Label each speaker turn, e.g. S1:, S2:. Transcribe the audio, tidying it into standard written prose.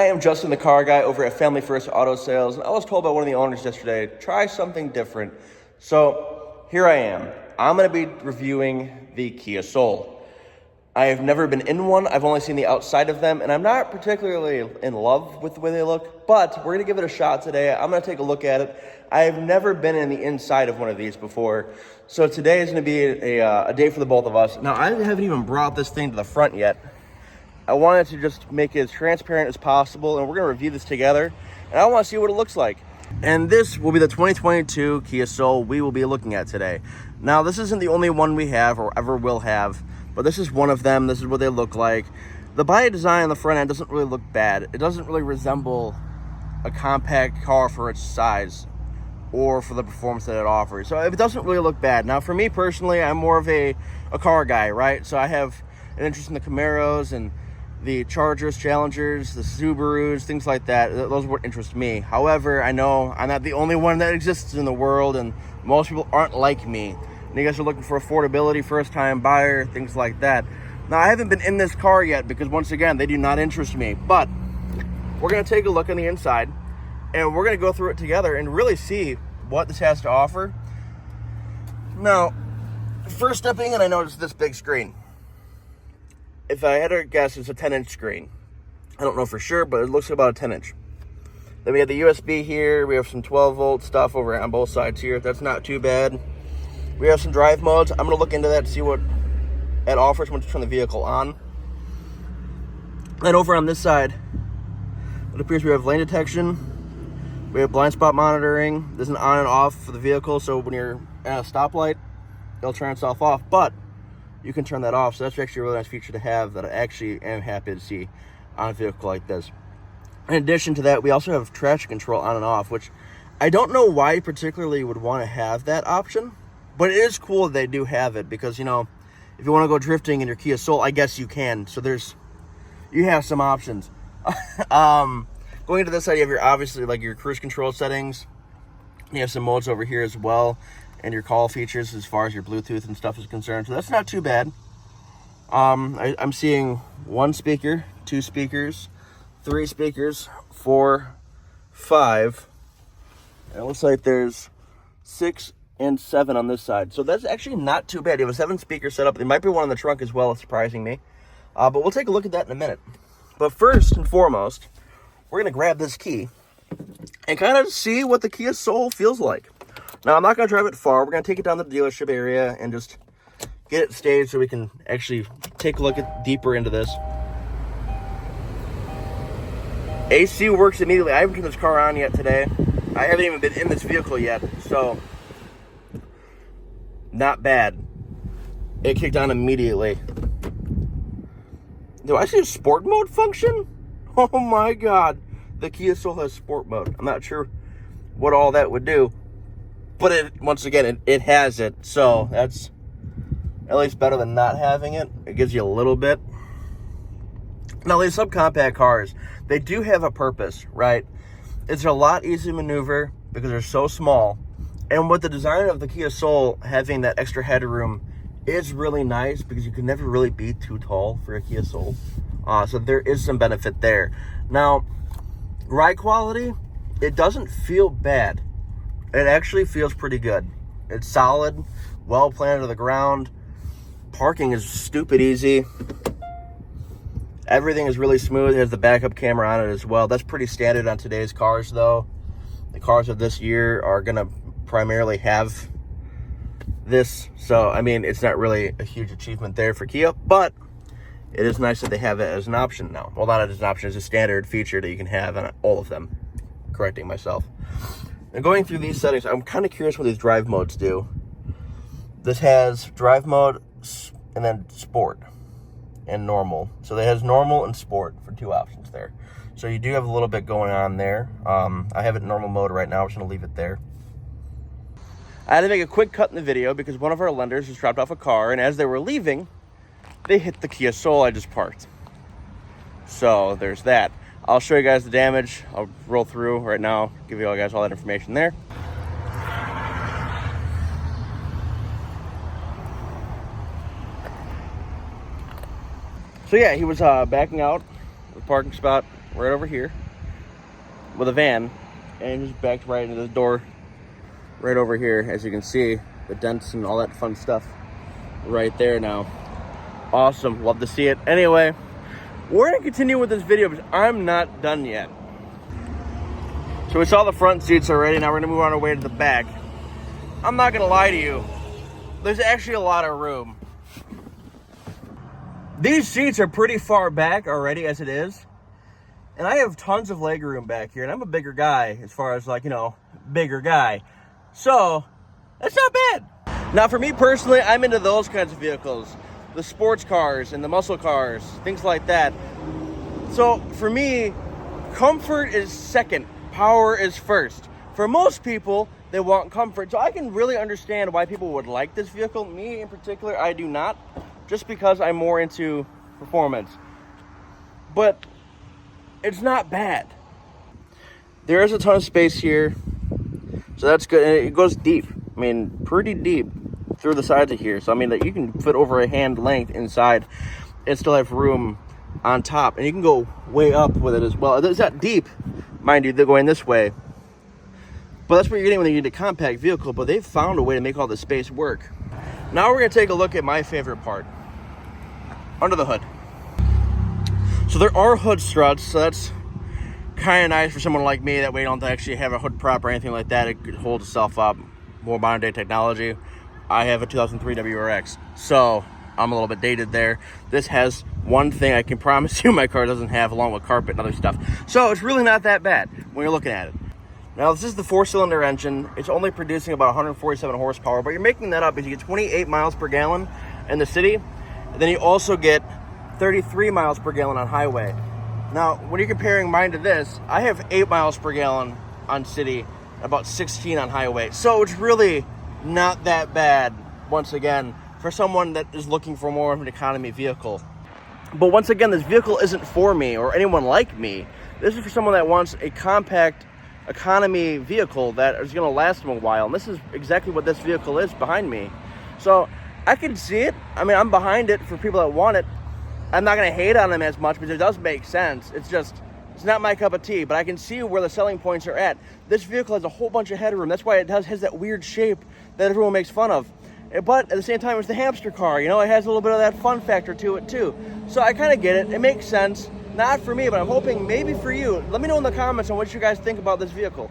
S1: am Justin, the car guy over at Family First Auto Sales, and I was told by one of the owners yesterday, try something different. So here I am. I'm going to be reviewing the Kia Soul. I have never been in one. I've only seen the outside of them, and I'm not particularly in love with the way they look, but we're going to give it a shot today. I'm going to take a look at it. I have never been in the inside of one of these before, so today is going to be a day for the both of us. Now, I haven't even brought this thing to the front yet. I wanted to just make it as transparent as possible, and we're going to review this together, and I want to see what it looks like. And this will be the 2022 Kia Soul we will be looking at today. Now, this isn't the only one we have or ever will have, but this is one of them. This is what they look like. The body design on the front end doesn't really look bad. It doesn't really resemble a compact car for its size or for the performance that it offers. So it doesn't really look bad. Now, for me personally, I'm more of a car guy, right? So I have an interest in the Camaros and the Chargers, Challengers, the Subarus, things like that. Those are what interest me. However, I know I'm not the only one that exists in the world, and most people aren't like me. And you guys are looking for affordability, first-time buyer, things like that. Now, I haven't been in this car yet because, once again, they do not interest me. But we're going to take a look on the inside, and we're going to go through it together and really see what this has to offer. Now, first stepping in, I noticed this big screen. If I had to guess, it's a 10-inch screen. I don't know for sure, but it looks like about a 10-inch. Then we have the USB here. We have some 12-volt stuff over on both sides here. That's not too bad. We have some drive modes. I'm going to look into that to see what it offers once you turn the vehicle on. Then over on this side, it appears we have lane detection. We have blind spot monitoring. There's an on and off for the vehicle, so when you're at a stoplight, it'll turn itself off, but you can turn that off. So that's actually a really nice feature to have that I actually am happy to see on a vehicle like this. In addition to that, we also have traction control on and off, which I don't know why you particularly would want to have that option. But it is cool that they do have it because, you know, if you want to go drifting in your Kia Soul, I guess you can. So you have some options. Going to this side, you have your, obviously, like your cruise control settings. You have some modes over here as well, and your call features as far as your Bluetooth and stuff is concerned. So that's not too bad. I'm seeing 1 speaker, 2 speakers, 3 speakers, 4, 5. And it looks like there's 6 and 7 on this side. So that's actually not too bad. You have a 7-speaker setup. There might be one in the trunk as well, surprising me. But we'll take a look at that in a minute. But first and foremost, we're going to grab this key and kind of see what the Kia Soul feels like. Now, I'm not going to drive it far. We're going to take it down to the dealership area and just get it staged so we can actually take a look at deeper into this. AC works immediately. I haven't turned this car on yet today. I haven't even been in this vehicle yet, so not bad. It kicked on immediately. Do I see a sport mode function? Oh my god. The Kia Soul has sport mode. I'm not sure what all that would do. But it, once again, it has it. So that's at least better than not having it. It gives you a little bit. Now, these subcompact cars, they do have a purpose, right? It's a lot easier to maneuver because they're so small. And with the design of the Kia Soul having that extra headroom is really nice because you can never really be too tall for a Kia Soul. So there is some benefit there. Now, ride quality, it doesn't feel bad. It actually feels pretty good. It's solid, well planted to the ground. Parking is stupid easy. Everything is really smooth. It has the backup camera on it as well. That's pretty standard on today's cars, though. The cars of this year are going to primarily have this. So, I mean, it's not really a huge achievement there for Kia, but it is nice that they have it as an option now. Well, not as an option, as a standard feature that you can have on all of them. Correcting myself. And going through these settings, I'm kind of curious what these drive modes do. This has drive mode and then sport and normal. So it has normal and sport for 2 options there. So you do have a little bit going on there. I have it in normal mode right now. I'm just going to leave it there. I had to make a quick cut in the video because one of our lenders just dropped off a car, and as they were leaving, they hit the Kia Soul I just parked. So there's that. I'll show you guys the damage. I'll roll through right now, give you all guys all that information there. So yeah, he was backing out the parking spot right over here with a van, and just backed right into the door right over here. As you can see, the dents and all that fun stuff right there now. Awesome, love to see it. Anyway, we're gonna continue with this video, but I'm not done yet. So we saw the front seats already. Now we're gonna move on our way to the back. I'm not gonna lie to you, there's actually a lot of room. These seats are pretty far back already as it is. And I have tons of leg room back here, and I'm a bigger guy as far as, like, you know, bigger guy. So, that's not bad. Now, for me personally, I'm into those kinds of vehicles. The sports cars and the muscle cars, things like that. So, for me, comfort is second. Power is first. For most people, they want comfort. So I can really understand why people would like this vehicle. Me in particular, I do not. Just because I'm more into performance. But it's not bad. There is a ton of space here, so that's good. And it goes deep. I mean, pretty deep through the sides of here. So I mean, that you can fit over a hand length inside and still have room on top. And you can go way up with it as well. It's not deep, mind you. They're going this way, but that's what you're getting when you get a compact vehicle. But they've found a way to make all the space work. Now we're gonna take a look at my favorite part, under the hood. So there are hood struts, so that's kind of nice for someone like me. That way you don't actually have a hood prop or anything like that. It holds itself up. More modern day technology. I have a 2003 WRX, so I'm a little bit dated there. This has one thing I can promise you my car doesn't have, along with carpet and other stuff. So it's really not that bad when you're looking at it. Now, this is the 4-cylinder engine. It's only producing about 147 horsepower, but you're making that up because you get 28 miles per gallon in the city. And then you also get 33 miles per gallon on highway. Now, when you're comparing mine to this, I have 8 miles per gallon on city, about 16 on highway. So it's really not that bad, once again, for someone that is looking for more of an economy vehicle. But once again, this vehicle isn't for me or anyone like me. This is for someone that wants a compact economy vehicle that is going to last them a while. And this is exactly what this vehicle is behind me. So I can see it. I mean, I'm behind it for people that want it. I'm not going to hate on them as much because it does make sense. It's just, it's not my cup of tea, but I can see where the selling points are at. This vehicle has a whole bunch of headroom. That's why it has that weird shape that everyone makes fun of. But at the same time, it's the hamster car. You know, it has a little bit of that fun factor to it too. So I kind of get it. It makes sense. Not for me, but I'm hoping maybe for you. Let me know in the comments on what you guys think about this vehicle.